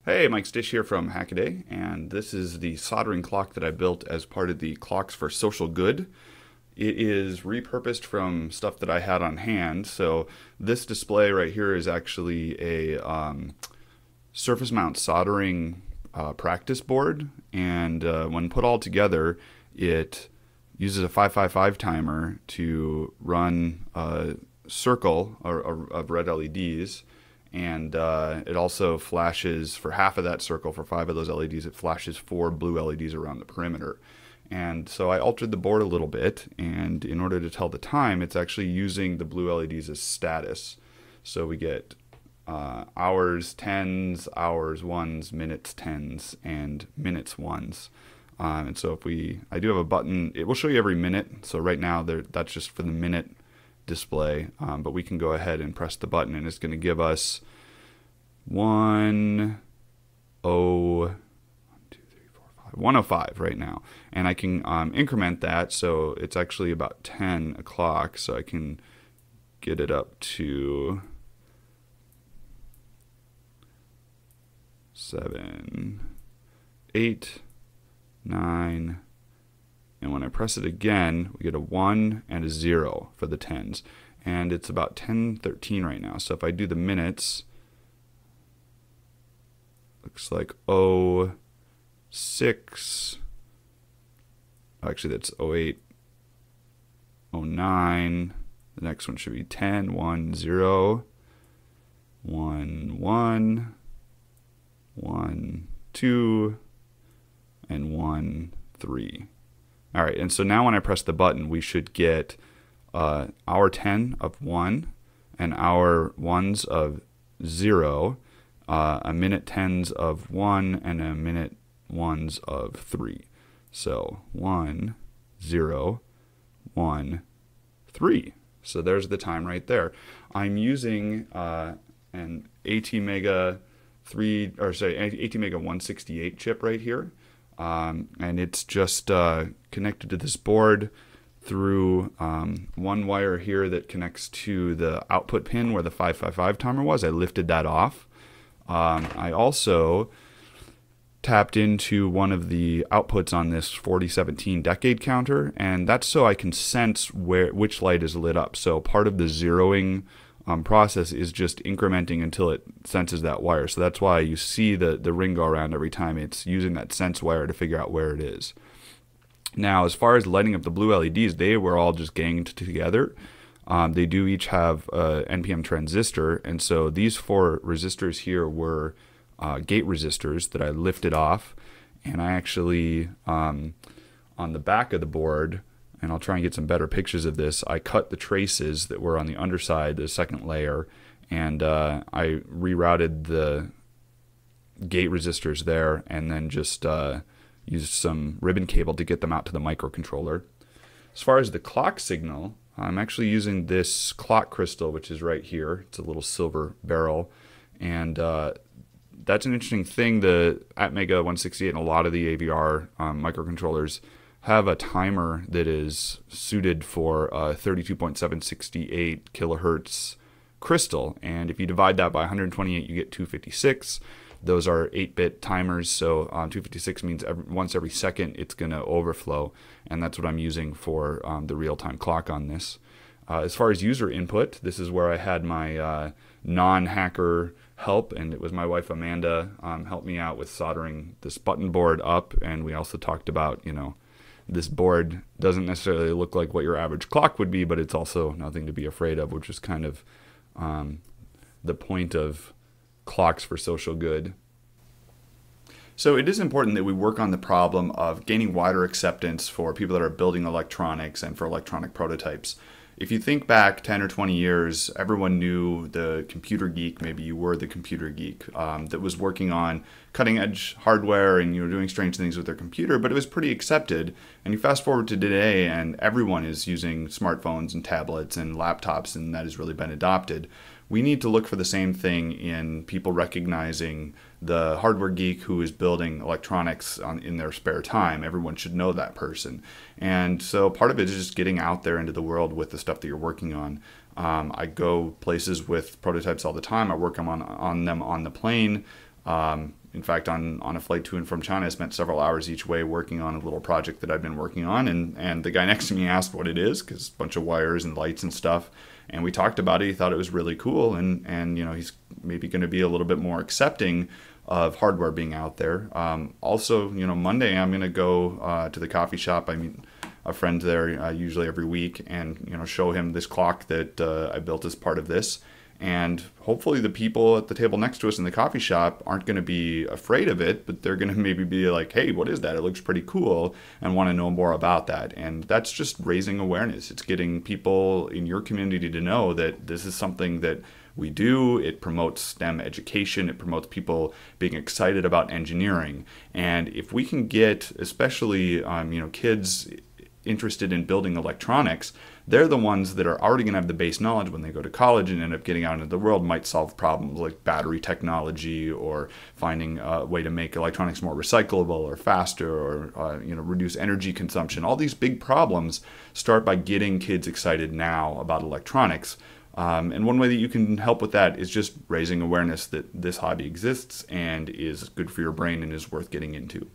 Hey, Mike Stish here from Hackaday, and this is the soldering clock that I built as part of the Clocks for Social Good. It is repurposed from stuff that I had on hand, so this display right here is actually a surface mount soldering practice board, and when put all together, it uses a 555 timer to run a circle of red LEDs. And it also flashes for half of that circle, for 5 of those LEDs, it flashes 4 blue LEDs around the perimeter. And so I altered the board a little bit, and in order to tell the time, it's actually using the blue LEDs as status. So we get hours, tens, hours, ones, minutes, tens, and minutes, ones. And so I do have a button, it will show you every minute. So right now, that's just for the minute display, but we can go ahead and press the button and it's going to give us 105 right now, and I can increment that, so it's actually about 10 o'clock, so I can get it up to 7, 8, 9, and when I press it again, we get a 1 and a 0 for the tens. And it's about 10:13 right now. So if I do the minutes, looks like 06. Actually, that's 08, 09. The next one should be 10, 1, 0, 1, 1, 1, 2, and 1, 3. All right, and so now when I press the button, we should get hour 10 of 1, and hour 1s of 0, a minute 10s of 1, and a minute 1s of 3. So 1, 0, 1, 3. So there's the time right there. I'm using an ATmega 168 chip right here. And it's just connected to this board through one wire here that connects to the output pin where the 555 timer was. I lifted that off. I also tapped into one of the outputs on this 4017 decade counter, and that's so I can sense which light is lit up. So part of the zeroing process is just incrementing until it senses that wire. So that's why you see the ring go around every time. It's using that sense wire to figure out where it is. Now, as far as lighting up the blue LEDs, they were all just ganged together. They do each have a NPN transistor, and so these 4 resistors here were gate resistors that I lifted off, and I actually, on the back of the board, and I'll try and get some better pictures of this, I cut the traces that were on the underside, the second layer, and I rerouted the gate resistors there, and then just used some ribbon cable to get them out to the microcontroller. As far as the clock signal, I'm actually using this clock crystal, which is right here. It's a little silver barrel, and that's an interesting thing. The ATmega 168 and a lot of the AVR microcontrollers have a timer that is suited for a 32.768 kilohertz crystal, and if you divide that by 128, you get 256. Those are 8-bit timers, so 256 means once every second it's going to overflow, and that's what I'm using for the real-time clock on this. As far as user input, this is where I had my non-hacker help, and it was my wife Amanda helped me out with soldering this button board up, and we also talked about, this board doesn't necessarily look like what your average clock would be, but it's also nothing to be afraid of, which is kind of the point of Clocks for Social Good. So it is important that we work on the problem of gaining wider acceptance for people that are building electronics and for electronic prototypes. If you think back 10 or 20 years, everyone knew the computer geek, maybe you were the computer geek, that was working on cutting edge hardware and doing strange things with their computer, but it was pretty accepted. And you fast forward to today and everyone is using smartphones and tablets and laptops, and that has really been adopted. We need to look for the same thing in people recognizing the hardware geek who is building electronics in their spare time. Everyone should know that person. And so part of it is just getting out there into the world with the stuff that you're working on. I go places with prototypes all the time. I work on them on the plane. In fact, on a flight to and from China, I spent several hours each way working on a little project that I've been working on. And the guy next to me asked what it is, because a bunch of wires and lights and stuff. And we talked about it. He thought it was really cool. And he's maybe going to be a little bit more accepting of hardware being out there. Also, Monday I'm going to go to the coffee shop. I meet a friend there usually every week, and show him this clock that I built as part of this. And hopefully the people at the table next to us in the coffee shop aren't going to be afraid of it, but they're going to maybe be like, hey, what is that? It looks pretty cool, and want to know more about that. And that's just raising awareness. It's getting people in your community to know that this is something that we do. It promotes STEM education. It promotes people being excited about engineering. And if we can get, especially kids interested in building electronics, they're the ones that are already going to have the base knowledge when they go to college and end up getting out into the world, might solve problems like battery technology, or finding a way to make electronics more recyclable or faster, or reduce energy consumption. All these big problems start by getting kids excited now about electronics. And one way that you can help with that is just raising awareness that this hobby exists and is good for your brain and is worth getting into.